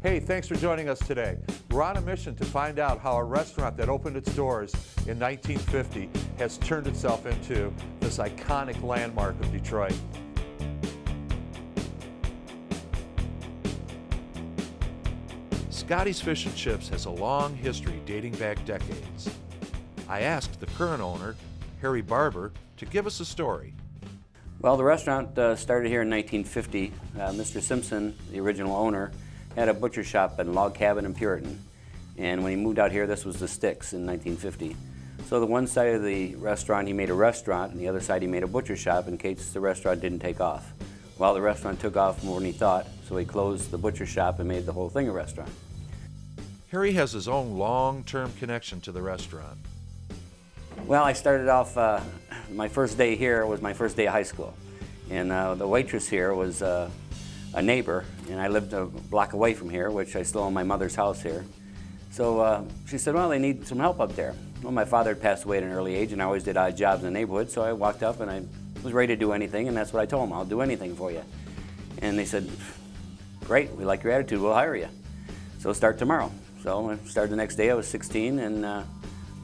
Hey, thanks for joining us today. We're on a mission to find out how a restaurant that opened its doors in 1950 has turned itself into this iconic landmark of Detroit. Scotty's Fish and Chips has a long history dating back decades. I asked the current owner, Harry Barber, to give us a story. Well, the restaurant started here in 1950. Mr. Simpson, the original owner, had a butcher shop in Log Cabin in Puritan. And when he moved out here, this was the Sticks in 1950. So the one side of the restaurant, he made a restaurant, and the other side he made a butcher shop in case the restaurant didn't take off. Well, the restaurant took off more than he thought, so he closed the butcher shop and made the whole thing a restaurant. Harry has his own long-term connection to the restaurant. Well, I started off, my first day here was my first day of high school. And the waitress here was a neighbor, and I lived a block away from here, which I still own my mother's house here. So she said, well, they need some help up there. Well, my father had passed away at an early age, and I always did odd jobs in the neighborhood, so I walked up and I was ready to do anything, and that's what I told them, I'll do anything for you. And they said, great, we like your attitude, we'll hire you. So start tomorrow. So I started the next day, I was 16, and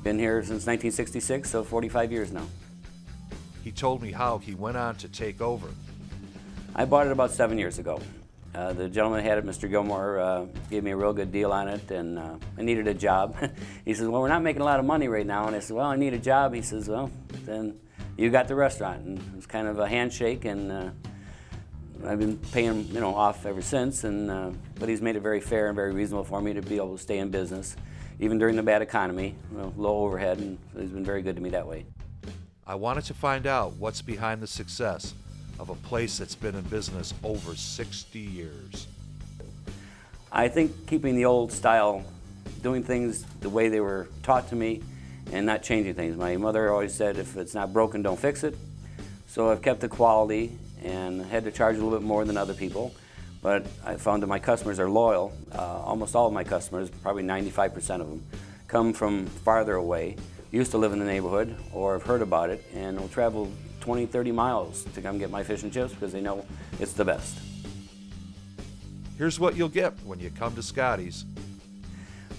been here since 1966, so 45 years now. He told me how he went on to take over. I bought it about 7 years ago. The gentleman had it, Mr. Gilmore, gave me a real good deal on it, and I needed a job. He says, well, we're not making a lot of money right now. And I said, well, I need a job. He says, well, then you got the restaurant. And it was kind of a handshake, and I've been paying him, off ever since. And but he's made it very fair and very reasonable for me to be able to stay in business, even during the bad economy, low overhead, and he's been very good to me that way. I wanted to find out what's behind the success of a place that's been in business over 60 years. I think keeping the old style, doing things the way they were taught to me, and not changing things. My mother always said, if it's not broken, don't fix it. So I've kept the quality and had to charge a little bit more than other people, but I found that my customers are loyal. Almost all of my customers, probably 95% of them, come from farther away, used to live in the neighborhood or have heard about it, and will travel 20, 30 miles to come get my fish and chips because they know it's the best. Here's what you'll get when you come to Scotty's.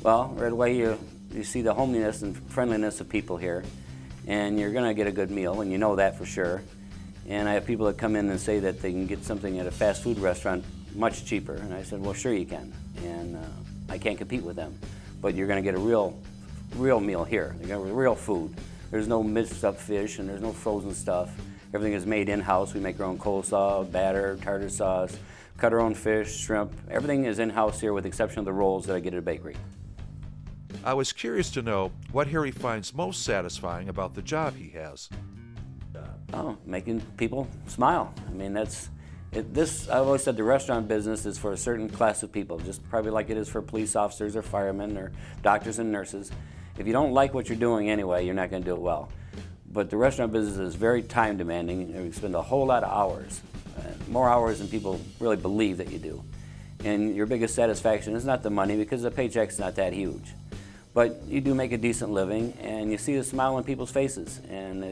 Well, right away you see the homeliness and friendliness of people here, and you're going to get a good meal, and you know that for sure. And I have people that come in and say that they can get something at a fast food restaurant much cheaper, and I said, well, sure you can, and I can't compete with them, but you're going to get a real meal here. You're going to get real food. There's no mixed up fish, and there's no frozen stuff. Everything is made in-house. We make our own coleslaw, batter, tartar sauce, cut our own fish, shrimp. Everything is in-house here with the exception of the rolls that I get at a bakery. I was curious to know what Harry finds most satisfying about the job he has. Oh, making people smile. I mean, I've always said the restaurant business is for a certain class of people, just probably like it is for police officers or firemen or doctors and nurses. If you don't like what you're doing anyway, you're not going to do it well. But the restaurant business is very time demanding. You spend a whole lot of hours, more hours than people really believe that you do. And your biggest satisfaction is not the money because the paycheck's not that huge. But you do make a decent living, and you see the smile on people's faces, and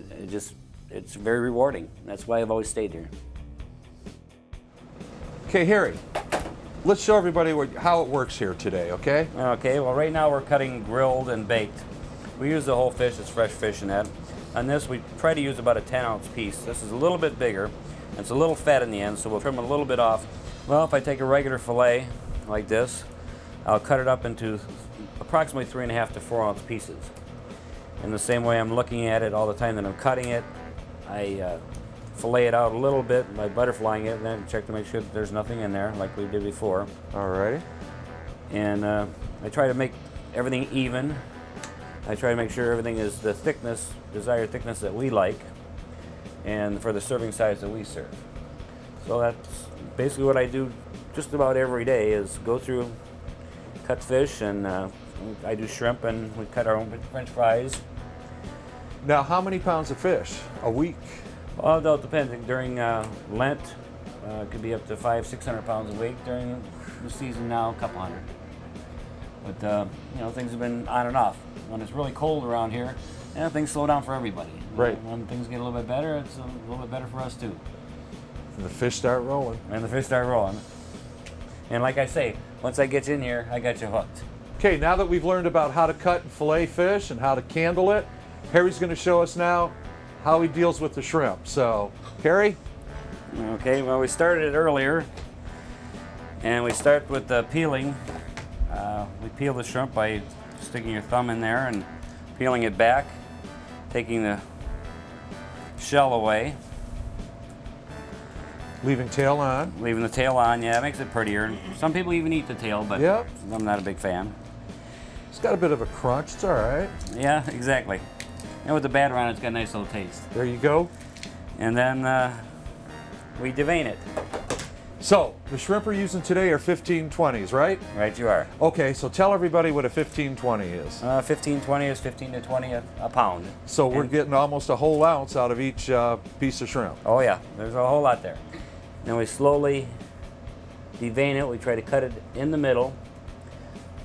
it's very rewarding. That's why I've always stayed here. Okay, Harry, let's show everybody how it works here today, okay? Okay, well right now we're cutting grilled and baked. We use the whole fish, it's fresh fish in that. On this we try to use about a 10-ounce piece. This is a little bit bigger, and it's a little fat in the end, so we'll trim it a little bit off. Well, if I take a regular fillet like this, I'll cut it up into approximately 3.5 to 4 ounce pieces. In the same way I'm looking at it all the time that I'm cutting it, I fillet it out a little bit by butterflying it, and then check to make sure that there's nothing in there like we did before. Alrighty. And I try to make everything even. I try to make sure everything is the thickness, desired thickness that we like, and for the serving size that we serve. So that's basically what I do just about every day, is go through, cut fish, and I do shrimp, and we cut our own French fries. Now, how many pounds of fish a week? Well, it depends. During Lent, it could be up to 500–600 pounds a week. During the season now, a couple hundred. But things have been on and off. When it's really cold around here, things slow down for everybody. Right. When things get a little bit better, it's a little bit better for us too. And the fish start rolling. And the fish start rolling. And like I say, once I get you in here, I got you hooked. Okay, now that we've learned about how to cut and fillet fish and how to candle it, Harry's going to show us now how he deals with the shrimp. So, Harry? Okay, well, we started it earlier, and we start with the peeling. We peel the shrimp by sticking your thumb in there and peeling it back, taking the shell away. Leaving tail on. Leaving the tail on, yeah, it makes it prettier. Some people even eat the tail, but yep. I'm not a big fan. It's got a bit of a crunch, it's all right. Yeah, exactly. And with the batter on it, it's got a nice little taste. There you go. And then we devein it. So, the shrimp we're using today are 1520s, right? Right, you are. Okay, so tell everybody what a 1520 is. 1520 is 15 to 20 a pound. So we're getting almost a whole ounce out of each piece of shrimp. Oh yeah, there's a whole lot there. Then we slowly devein it. We try to cut it in the middle,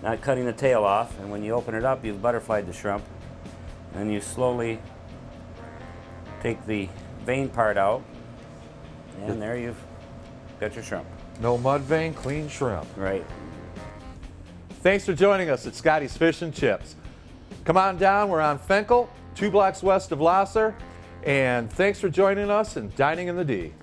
not cutting the tail off. And when you open it up, you've butterflied the shrimp. And you slowly take the vein part out, and there you've got your shrimp. No mud vein, clean shrimp. Right. Thanks for joining us at Scotty's Fish and Chips. Come on down, we're on Fenkell, 2 blocks west of Lasser, and thanks for joining us and dining in the D.